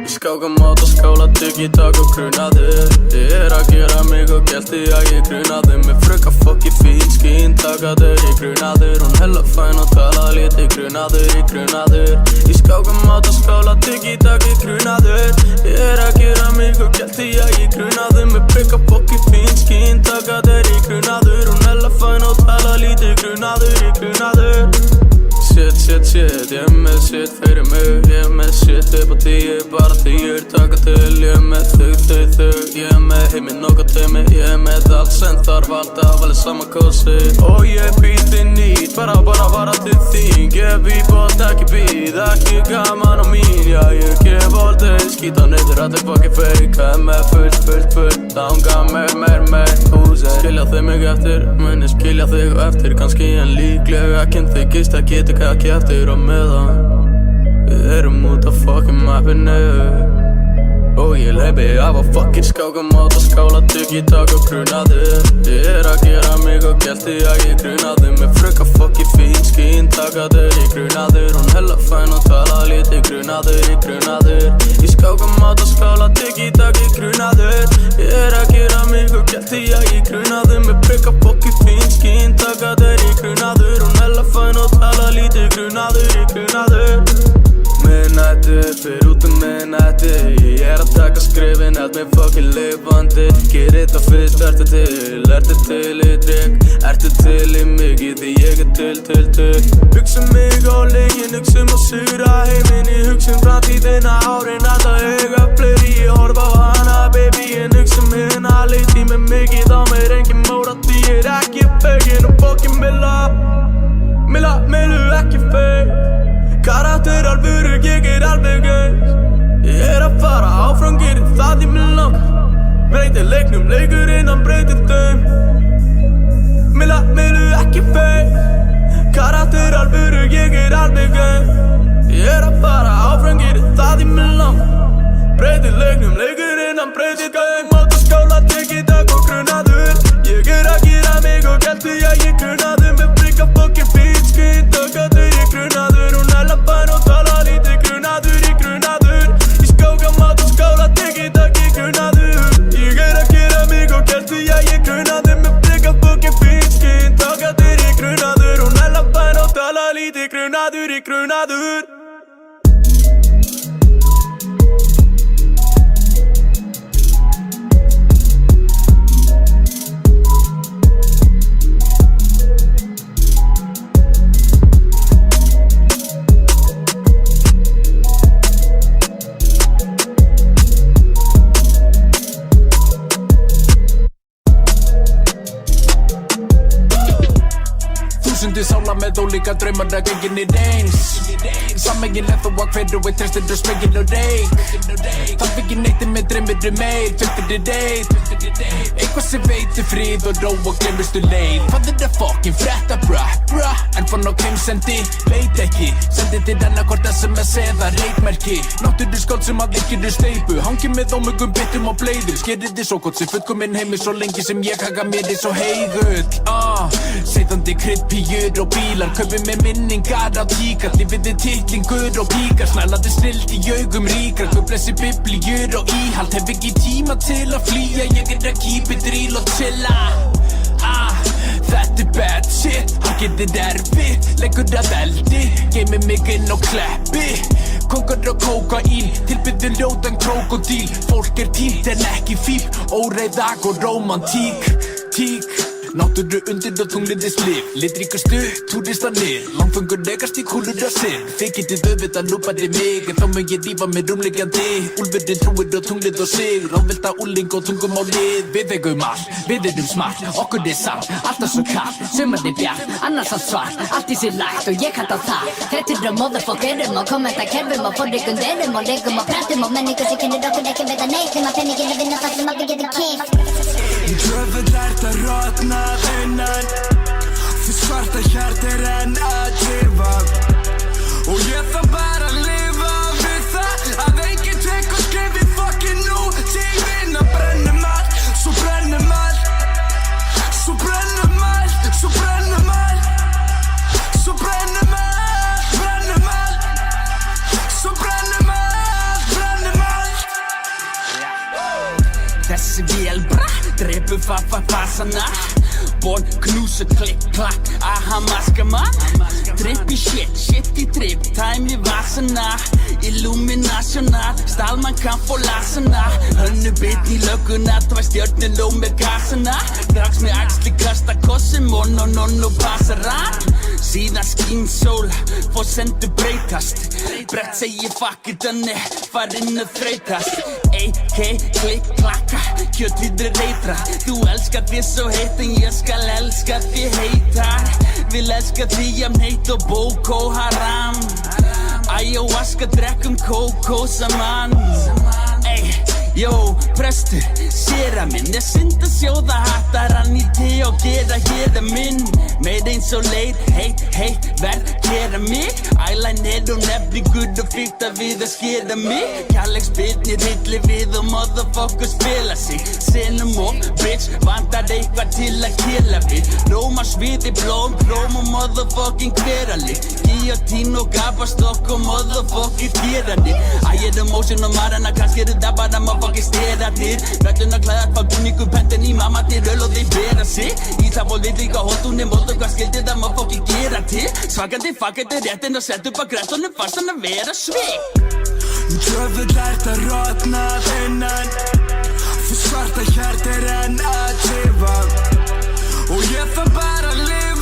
Í skákamát og skála tiki-tak og grunaður Ég að gera mig og gelti að ég grunaður Með fröka fokki fín skín takaður Ég grunaður, hún hella fæn og tala lítið grunaður Ég grunaður Í skákamát og skála tiki-tak ég grunaður Ég að gera mig og gelti að ég grunaður Með fröka fokki fín skín takaður Ég grunaður, hún hella fæn og tala lítið grunaður Ég grunaður Shit, ég með shit fyrir mig Ég með shit upp á 10, bara 10 taka til Ég með þau Ég með heiminn og teimi Ég með allt sem þarf alltaf alveg sama kósi Og ég býð inn nýtt, bara vara til þín Gef í bótt, ekki býð, ekki gaman á mín Já, ég gef aldrei, skýta niður allir fokki feik Hef með fullt, danga meir húsi Skilja þig mig eftir, muni skilja þig eftir Kannski en líklega kynnt þykist að geta ekki eftir á meðan Við erum út á fucking mappinu Og ég leipi af á fucking skákamát og skála tiki-tak og grunaður Ég að gera mig og gelti að ég grunaður Með fröka fokki fín skín takaður Ég grunaður, hún hella fæn og tala lítið grunaður Ég grunaður Í skákamát og skála tiki-tak ég grunaður Ég að gera mig og gelti að ég grunaður Með fröka fokki fín skín takaður Ég grunaður, hún hella fæn og tala lítið grunaður Ég grunaður Miðnætti, fyrir út miðnætti Ég að taka skrifin, held mig fucking lifandi Gerið þetta fyrst, ertu til í drikk Ertu til í mig, í því ég til Hugsa mig á legin, hugsa á sura heiminn Ég hugsa framtíðina, árin alltaf eiga fleiri Ég horf á hana, baby, en hugsa hérna Leiti með mikið á mér, engin móra því ég ekki fegin Og fucking Millu ekki feg Karakter alvöru, ég alveg eins Ég að fara áfram, gerir það í mig langt Breytir leiknum, leikurinn, hann breytir þeim Millu ekki feik Karakter alvöru, ég alveg eins Ég að fara áfram, gerir það í mig langt Breytir leiknum, leikurinn, hann breytir þeim Máta skála, tiki-tak og grunaður Ég að gera mig og gelti að ég grunaður Með frika fokki fín skín takaður Ég grunaður, hún hella fæn og tala lítið grunaður Ég grunaður Í skákamát og skála tiki-tak ég grunaður Ég að gera mig og gelti að ég grunaður Með frika fokki fín skín takaður Ég grunaður, hún hella fæn og tala lítið grunaður Ég grunaður Þúsundir sála með ólíka draumar að gengin eins Sameiginlega þó að hver og einn treystir og smegin og reik Þarf ekki neitt með dreymir meir, fylgtir deit Eitthvað sem veitir frið og ró og glemurstu leið Hvað það fokkin frétta bra En fann á heimsendi, veit ekki Sendi til annarkvort SMS eða reikmerki Náttúru skáld sem að ykkur steipu Hangi með ómögum bitum og bleiður Skerið þið svo gott sem fullkominn heimi Svo lengi sem ég haga mér svo heigull Seiðandi krydd, píur og bílar Kaupið með minningar á tíkar Lífið titlingur og píkar Snælandi snild í augum ríkar Guðblessi biblíur og íhald Hef ekki tíma til að flýja Ég að keep it real og chilla Þetta bad shit Hann getur erfitt Leggur að eldi Geymir mig inn og kleppi Kongar og kókaín Tilbyður ljótan krokodíl Fólk tímt en ekki fíp Óreiðag og romantík Náttúru undir og tungliðis líf Litríkastu, túristanir Langfengur negast í kúlur og sinn Þið getið auðvitað lúpaði mig En þá mun ég rífa mig rúmlegjandi Úlfurinn trúir og tunglið og sig Ráðvelda úling og tungum á lið Við eigum allt, við erum smart Okkur samt, alltaf svo kallt Sumarði bjart, annars allt svart Allt í sér lagt og ég kallt á það Þrettir og motherfuckerum og kommentakerfum Og forrikunderum og legum og prentum Og menningu sem kynir okkur ekki veit að neitt Þeim að penningin að vinna það sem aldrei getur kýft Dröfull að rótna innan Því svarta hjart enn að lifa Og ég þarf bara að lifa við það Að enginn tek og skrifi fucking nú Tíminn að brennum allt Svo brennum allt Svo brennum allt Svo brennum allt Svo brennum allt Brennum allt Svo brennum allt Brennum allt passana Born, knúsa, klikk, klakk, aha, maskama Drip í shit í drip, time í vasana Illuminational, Stallman, Kamp og Lasana Hönnu bit í lögguna, það var stjörnuló með gasana Drags með axli, kasta kossi, mono, passaran Síðan skín sól, fór sendu breytast Brett segi fuck it, þannig farinn að þreytast AK, klikk, klakka, kjötvidri reytra Þú elskar þig svo heitt en ég skal elska þig heitar Vil elska þig jafn heitt og Boko Haram Ayahuasca, drekkum kókó saman Ey, jó, prestur, séra minn Ég synd að sjóða hattarann í te og gera hér minn Meir eins og leit, heit, verð gera mig Eyeliner og nefni gudd og fyrta við að skera mig Kærleiksbyrnir hilli við og motherfucker spila sig Senum og bitch, vantar eitthvað til að killa við Rómarsviði, blóm og motherfucking hverali Guillotine og gabastokk og motherfucking þérandi I er emotion og marana, kannski það bara motherfucking steratir Völluna klæðar, fá búningu, pentin í mamma til öl og þeir bera sig Í það fól við líka hóttunni, móld og hvað skildi það motherfucking gera til Svakandi fuckandi réttin og sett upp á græstunum fast hann að vera svik Djöfull ert að rotna innan Því svarta hjart enn að tifa Og ég þarf bara að lifa